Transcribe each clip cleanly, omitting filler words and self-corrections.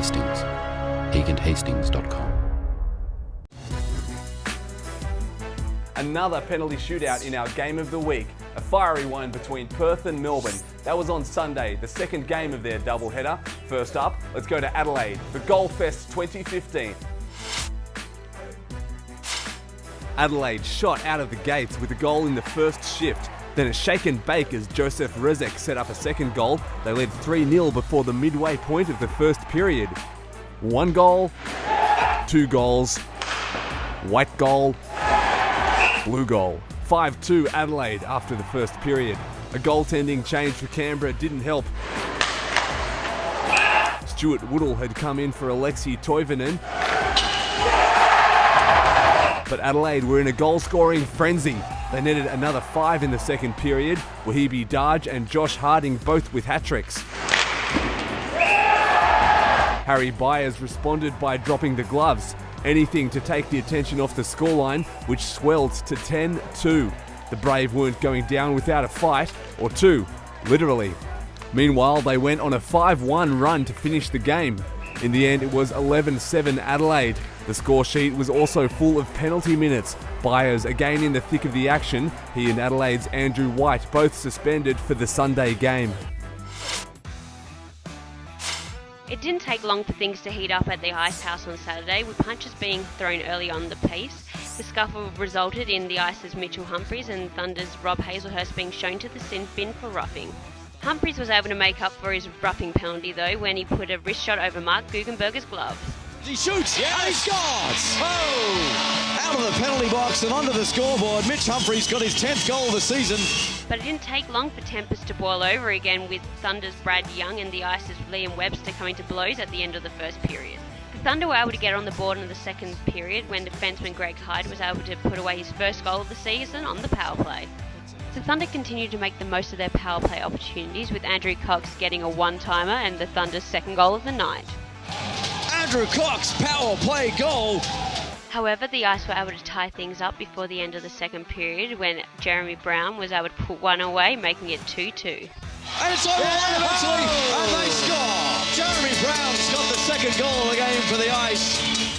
Hastings. HagenHastings.com. Another penalty shootout in our game of the week. A fiery one between Perth and Melbourne. That was on Sunday, the second game of their doubleheader. First up, let's go to Adelaide for Goalfest 2015. Adelaide shot out of the gates with a goal in the first shift. Then a shake and bake as Joseph Rezek set up a second goal. They led 3-0 before the midway point of the first period. 1 goal, 2 goals, white goal, blue goal. 5-2 Adelaide after the first period. A goaltending change for Canberra didn't help. Stuart Woodall had come in for Alexei Toivonen. But Adelaide were in a goal-scoring frenzy. They netted another 5 in the second period. Wahibi Darge and Josh Harding both with hat-tricks. Harry Byers responded by dropping the gloves. Anything to take the attention off the scoreline, which swelled to 10-2. The Brave weren't going down without a fight, or two, literally. Meanwhile, they went on a 5-1 run to finish the game. In the end, it was 11-7 Adelaide. The score sheet was also full of penalty minutes. Byers again in the thick of the action. He and Adelaide's Andrew White both suspended for the Sunday game. It didn't take long for things to heat up at the Ice House on Saturday, with punches being thrown early on the piece. The scuffle resulted in the Ice's Mitchell Humphries and Thunder's Rob Hazelhurst being shown to the sin bin for roughing. Humphries was able to make up for his roughing penalty though when he put a wrist shot over Mark Guggenberger's glove. He shoots, yes. And he scores! Oh! Out of the penalty box and onto the scoreboard. Mitch Humphries got his 10th goal of the season. But it didn't take long for tempers to boil over again, with Thunder's Brad Young and the Ice's Liam Webster coming to blows at the end of the first period. The Thunder were able to get on the board in the second period when defenseman Greg Hyde was able to put away his first goal of the season on the power play. The Thunder continued to make the most of their power play opportunities, with Andrew Cox getting a one-timer and the Thunder's second goal of the night. Andrew Cox, power play goal. However, the Ice were able to tie things up before the end of the second period when Jeremy Brown was able to put one away, making it 2-2. And it's over eventually, and they score. Jeremy Brown's got the second goal of the game for the Ice.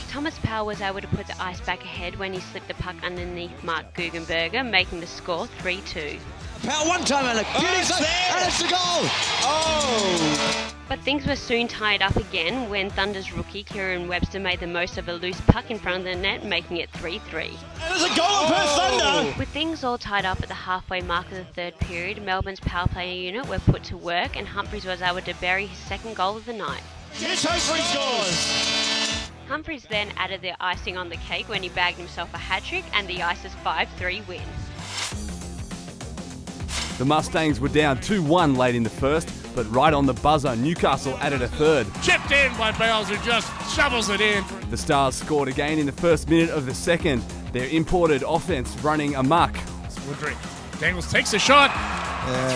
Thomas Powell was able to put the Ice back ahead when he slipped the puck underneath Mark Guggenberger, making the score 3-2. Powell one time and it's a goal. Oh! But things were soon tied up again when Thunder's rookie Kieran Webster made the most of a loose puck in front of the net, making it 3-3. And there's a goal for Thunder! With things all tied up at the halfway mark of the third period, Melbourne's power play unit were put to work and Humphries was able to bury his second goal of the night. Yes, Humphries scores! Humphries then added the icing on the cake when he bagged himself a hat-trick and the Ice's 5-3 win. The Mustangs were down 2-1 late in the first, but right on the buzzer, Newcastle added a third. Chipped in by Bales, who just shovels it in. The Stars scored again in the first minute of the second, their imported offense running amok. Woodrick. Daniels takes a shot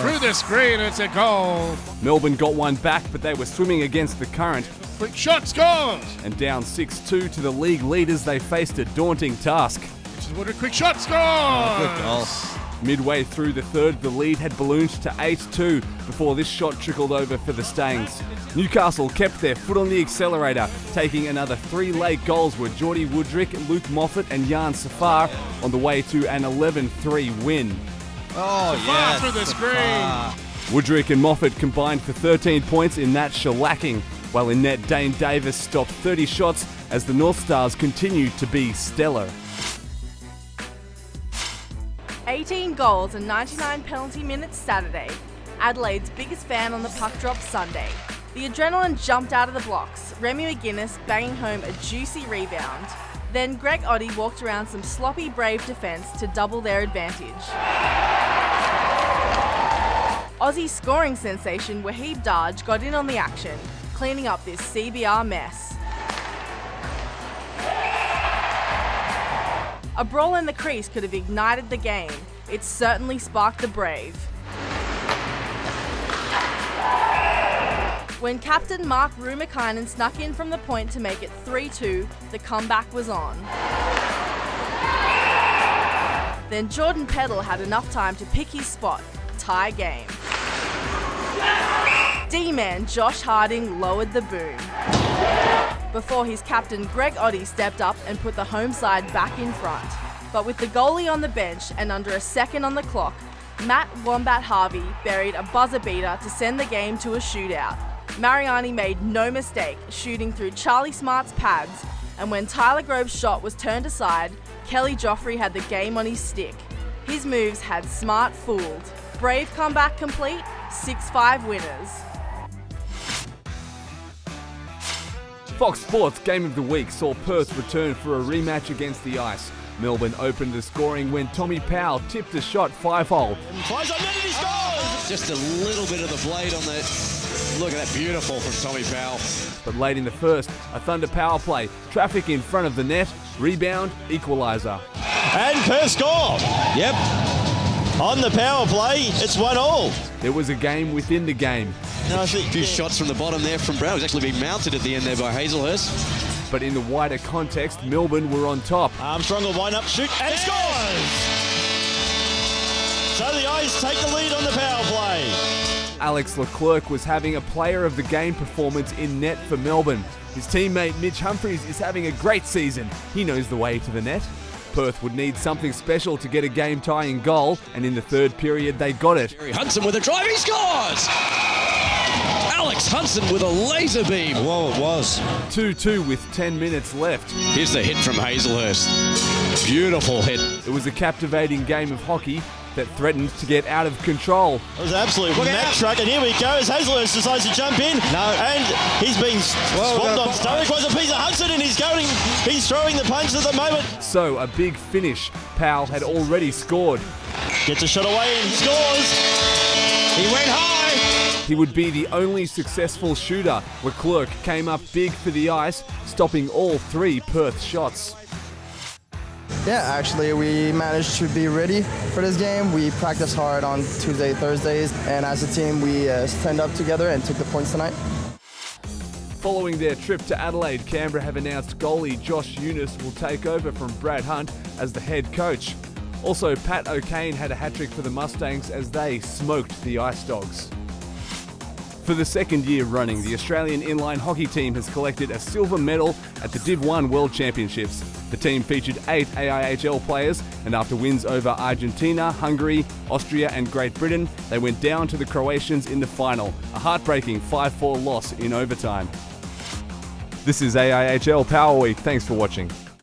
through the screen, it's a goal. Melbourne got one back, but they were swimming against the current. Quick shot, scores! And down 6-2 to the league leaders, they faced a daunting task. Woodrick, quick shot, scores! Good goal. Midway through the third, the lead had ballooned to 8-2 before this shot trickled over for the Stangs. Newcastle kept their foot on the accelerator, taking another 3 late goals were Geordie Woodrick, Luke Moffat and Jan Safar on the way to an 11-3 win. Oh, yeah. Through the screen. Woodrick and Moffat combined for 13 points in that shellacking, while in net Dane Davis stopped 30 shots as the North Stars continued to be stellar. 18 goals and 99 penalty minutes Saturday. Adelaide's biggest fan on the puck drop Sunday. The adrenaline jumped out of the blocks, Remy McGuinness banging home a juicy rebound. Then Greg Oddie walked around some sloppy Brave defence to double their advantage. Aussie scoring sensation Waheed Darge got in on the action, cleaning up this CBR mess. A brawl in the crease could have ignited the game. It certainly sparked the Brave. When captain Mark Rumakainen snuck in from the point to make it 3-2, the comeback was on. Then Jordan Peddle had enough time to pick his spot, tie game. D-man Josh Harding lowered the boom. before his captain Greg Oddie stepped up and put the home side back in front. But with the goalie on the bench and under a second on the clock, Matt Wombat Harvey buried a buzzer beater to send the game to a shootout. Mariani made no mistake shooting through Charlie Smart's pads, and when Tyler Grove's shot was turned aside, Kelly Joffrey had the game on his stick. His moves had Smart fooled. Brave comeback complete, 6-5 winners. Fox Sports Game of the Week saw Perth return for a rematch against the Ice. Melbourne opened the scoring when Tommy Powell tipped a shot 5-hole. Flies on net and he scores! Just a little bit of the blade on that. Look at that, beautiful from Tommy Powell. But late in the first, a Thunder power play, traffic in front of the net, rebound, equaliser. And Perth score! Yep. On the power play, it's 1-1. There was a game within the game. A few shots from the bottom there from Brown. It was actually being mounted at the end there by Hazelhurst. But in the wider context, Melbourne were on top. Armstrong will wind up, shoot, and scores! So the Ice take the lead on the power play. Alex Leclerc was having a player of the game performance in net for Melbourne. His teammate Mitch Humphries is having a great season. He knows the way to the net. Perth would need something special to get a game-tying goal, and in the third period they got it. Hudson with a drive, he scores! Alex Hudson with a laser beam. Whoa, it was. 2-2 with 10 minutes left. Here's the hit from Hazelhurst. Beautiful hit. It was a captivating game of hockey that threatened to get out of control. It was an absolute Mack truck, and here we go as Hazelhurst decides to jump in. No. And he's being swamped on stomach. Was a piece of Hudson, and he's throwing the punch at the moment. So a big finish. Powell had already scored. Gets a shot away and scores. He went high. He would be the only successful shooter. Leclerc came up big for the Ice, stopping all 3 Perth shots. Yeah, actually we managed to be ready for this game. We practiced hard on Tuesday, Thursdays, and as a team we stand up together and took the points tonight. Following their trip to Adelaide, Canberra have announced goalie Josh Eunice will take over from Brad Hunt as the head coach. Also, Pat O'Kane had a hat-trick for the Mustangs as they smoked the Ice Dogs. For the second year running, the Australian inline hockey team has collected a silver medal at the Div 1 World Championships. The team featured 8 AIHL players, and after wins over Argentina, Hungary, Austria and Great Britain, they went down to the Croatians in the final, a heartbreaking 5-4 loss in overtime. This is AIHL Power Week. Thanks for watching.